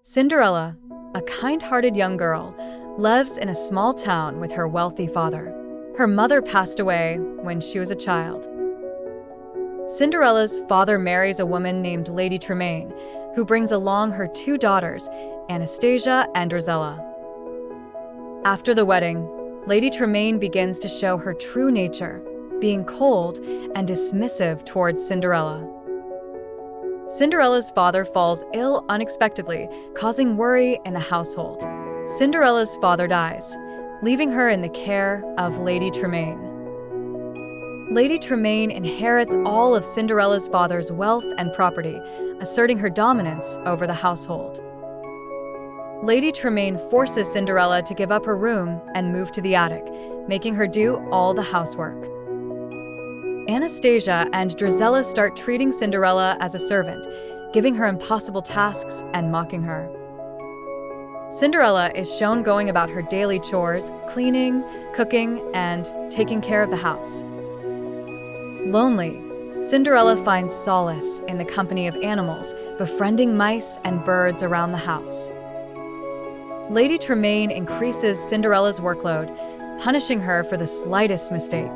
Cinderella, a kind-hearted young girl, lives in a small town with her wealthy father. Her mother passed away when she was a child. Cinderella's father marries a woman named Lady Tremaine, who brings along her two daughters, Anastasia and Rosella. After the wedding, Lady Tremaine begins to show her true nature, being cold and dismissive towards Cinderella. Cinderella's father falls ill unexpectedly, causing worry in the household. Cinderella's father dies, leaving her in the care of Lady Tremaine. Lady Tremaine inherits all of Cinderella's father's wealth and property, asserting her dominance over the household. Lady Tremaine forces Cinderella to give up her room and move to the attic, making her do all the housework. Anastasia and Drizella start treating Cinderella as a servant, giving her impossible tasks and mocking her. Cinderella is shown going about her daily chores, cleaning, cooking, and taking care of the house. Lonely, Cinderella finds solace in the company of animals, befriending mice and birds around the house. Lady Tremaine increases Cinderella's workload, punishing her for the slightest mistake.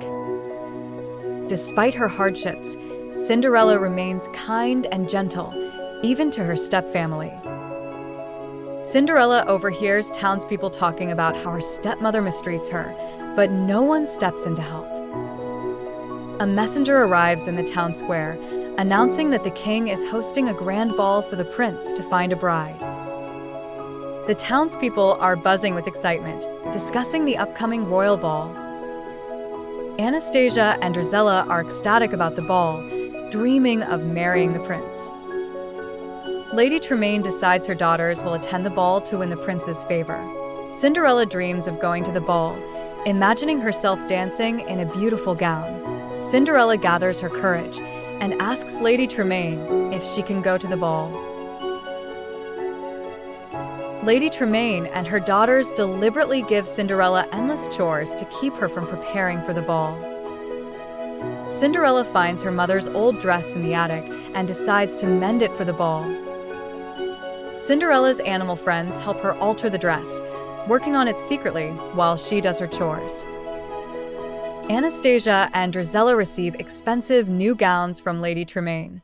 Despite her hardships, Cinderella remains kind and gentle, even to her stepfamily. Cinderella overhears townspeople talking about how her stepmother mistreats her, but no one steps in to help. A messenger arrives in the town square, announcing that the king is hosting a grand ball for the prince to find a bride. The townspeople are buzzing with excitement, discussing the upcoming royal ball. Anastasia and Rosella are ecstatic about the ball, dreaming of marrying the prince. Lady Tremaine decides her daughters will attend the ball to win the prince's favor. Cinderella dreams of going to the ball, imagining herself dancing in a beautiful gown. Cinderella gathers her courage and asks Lady Tremaine if she can go to the ball. Lady Tremaine and her daughters deliberately give Cinderella endless chores to keep her from preparing for the ball. Cinderella finds her mother's old dress in the attic and decides to mend it for the ball. Cinderella's animal friends help her alter the dress, working on it secretly while she does her chores. Anastasia and Rosella receive expensive new gowns from Lady Tremaine.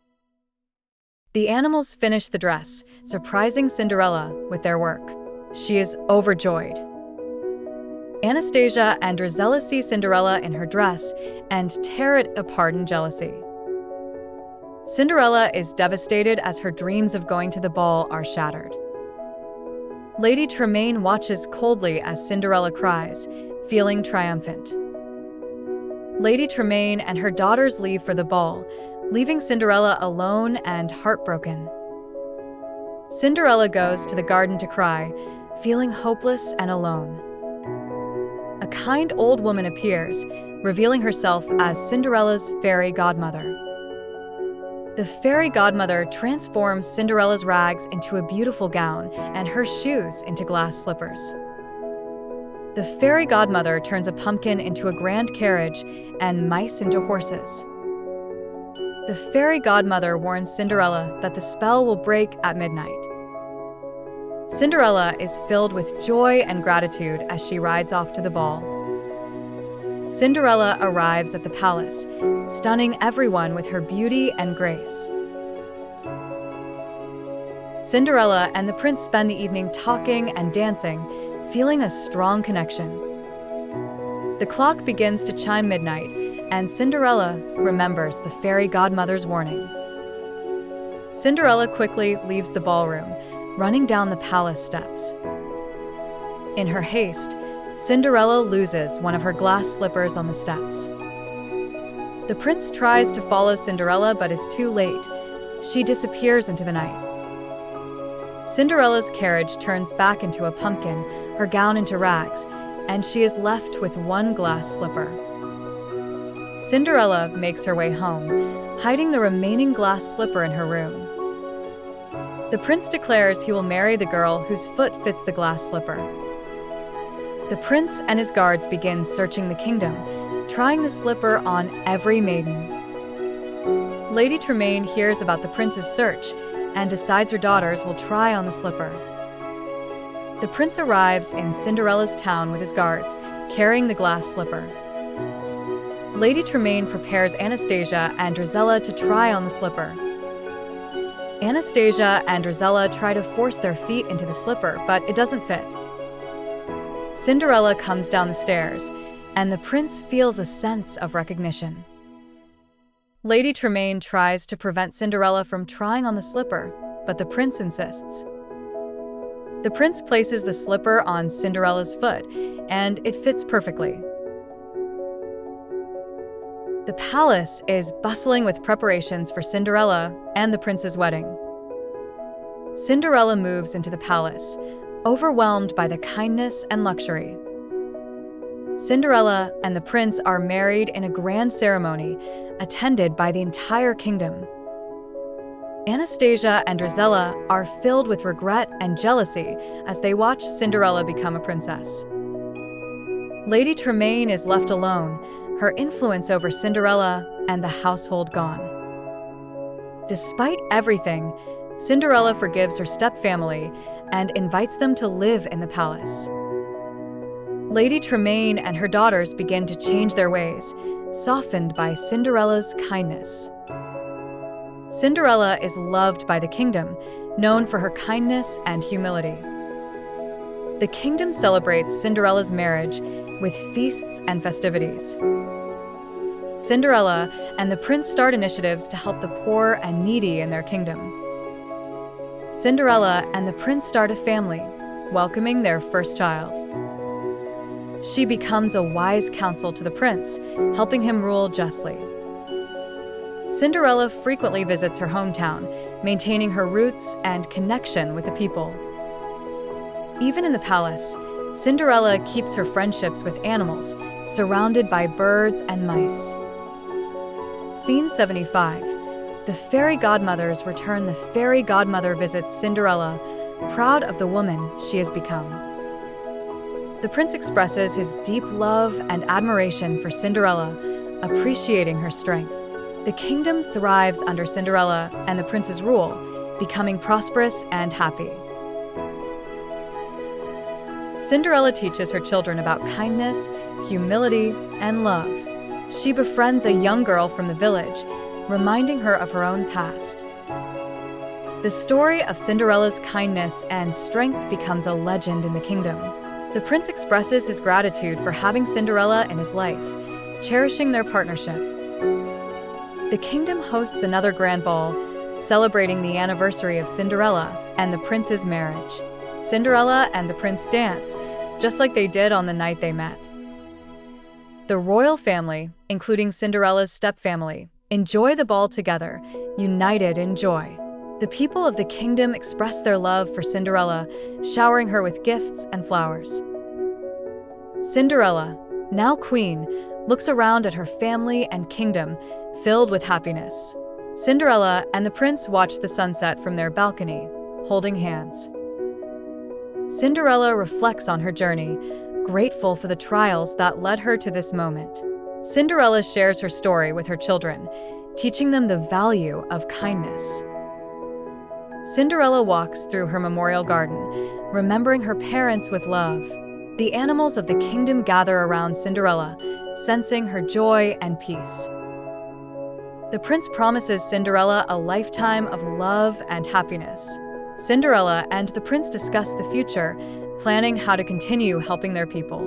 The animals finish the dress, surprising Cinderella with their work. She is overjoyed. Anastasia and Rosella see Cinderella in her dress and tear it apart in jealousy. Cinderella is devastated as her dreams of going to the ball are shattered. Lady Tremaine watches coldly as Cinderella cries, feeling triumphant. Lady Tremaine and her daughters leave for the ball, leaving Cinderella alone and heartbroken. Cinderella goes to the garden to cry, feeling hopeless and alone. A kind old woman appears, revealing herself as Cinderella's fairy godmother. The fairy godmother transforms Cinderella's rags into a beautiful gown and her shoes into glass slippers. The fairy godmother turns a pumpkin into a grand carriage and mice into horses. The fairy godmother warns Cinderella that the spell will break at midnight. Cinderella is filled with joy and gratitude as she rides off to the ball. Cinderella arrives at the palace, stunning everyone with her beauty and grace. Cinderella and the prince spend the evening talking and dancing, feeling a strong connection. The clock begins to chime midnight, and Cinderella remembers the fairy godmother's warning. Cinderella quickly leaves the ballroom, running down the palace steps. In her haste, Cinderella loses one of her glass slippers on the steps. The prince tries to follow Cinderella but is too late. She disappears into the night. Cinderella's carriage turns back into a pumpkin, her gown into rags, and she is left with one glass slipper. Cinderella makes her way home, hiding the remaining glass slipper in her room. The prince declares he will marry the girl whose foot fits the glass slipper. The prince and his guards begin searching the kingdom, trying the slipper on every maiden. Lady Tremaine hears about the prince's search and decides her daughters will try on the slipper. The prince arrives in Cinderella's town with his guards, carrying the glass slipper. Lady Tremaine prepares Anastasia and Drizella to try on the slipper. Anastasia and Drizella try to force their feet into the slipper, but it doesn't fit. Cinderella comes down the stairs, and the prince feels a sense of recognition. Lady Tremaine tries to prevent Cinderella from trying on the slipper, but the prince insists. The prince places the slipper on Cinderella's foot, and it fits perfectly. The palace is bustling with preparations for Cinderella and the prince's wedding. Cinderella moves into the palace, overwhelmed by the kindness and luxury. Cinderella and the prince are married in a grand ceremony, attended by the entire kingdom. Anastasia and Drizella are filled with regret and jealousy as they watch Cinderella become a princess. Lady Tremaine is left alone, her influence over Cinderella and the household gone. Despite everything, Cinderella forgives her stepfamily and invites them to live in the palace. Lady Tremaine and her daughters begin to change their ways, softened by Cinderella's kindness. Cinderella is loved by the kingdom, known for her kindness and humility. The kingdom celebrates Cinderella's marriage with feasts and festivities. Cinderella and the prince start initiatives to help the poor and needy in their kingdom. Cinderella and the prince start a family, welcoming their first child. She becomes a wise counsel to the prince, helping him rule justly. Cinderella frequently visits her hometown, maintaining her roots and connection with the people. Even in the palace, Cinderella keeps her friendships with animals, surrounded by birds and mice. Scene 75. The fairy godmothers return. The fairy godmother visits Cinderella, proud of the woman she has become. The prince expresses his deep love and admiration for Cinderella, appreciating her strength. The kingdom thrives under Cinderella and the prince's rule, becoming prosperous and happy. Cinderella teaches her children about kindness, humility, and love. She befriends a young girl from the village, reminding her of her own past. The story of Cinderella's kindness and strength becomes a legend in the kingdom. The prince expresses his gratitude for having Cinderella in his life, cherishing their partnership. The kingdom hosts another grand ball, celebrating the anniversary of Cinderella and the prince's marriage. Cinderella and the prince dance, just like they did on the night they met. The royal family, including Cinderella's stepfamily, enjoy the ball together, united in joy. The people of the kingdom express their love for Cinderella, showering her with gifts and flowers. Cinderella, now queen, looks around at her family and kingdom, filled with happiness. Cinderella and the prince watch the sunset from their balcony, holding hands. Cinderella reflects on her journey, grateful for the trials that led her to this moment. Cinderella shares her story with her children, teaching them the value of kindness. Cinderella walks through her memorial garden, remembering her parents with love. The animals of the kingdom gather around Cinderella, sensing her joy and peace. The prince promises Cinderella a lifetime of love and happiness. Cinderella and the prince discuss the future, planning how to continue helping their people.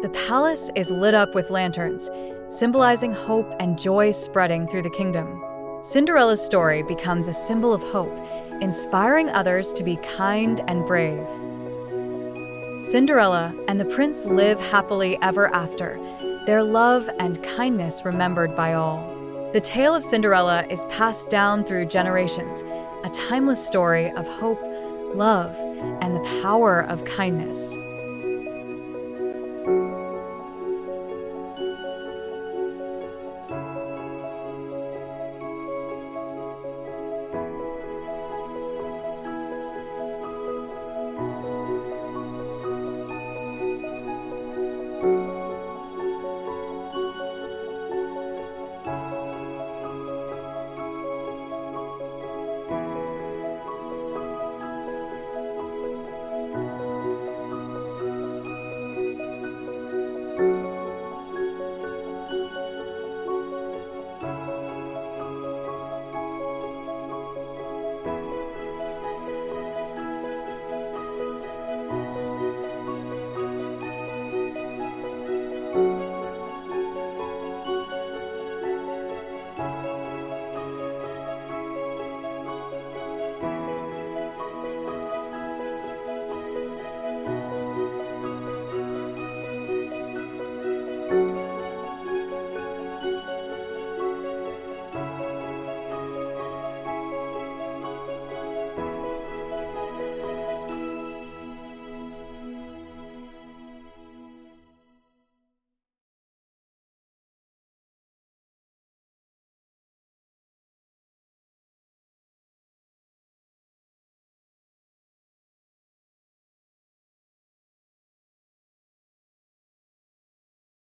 The palace is lit up with lanterns, symbolizing hope and joy spreading through the kingdom. Cinderella's story becomes a symbol of hope, inspiring others to be kind and brave. Cinderella and the prince live happily ever after, their love and kindness remembered by all. The tale of Cinderella is passed down through generations, a timeless story of hope, love, and the power of kindness.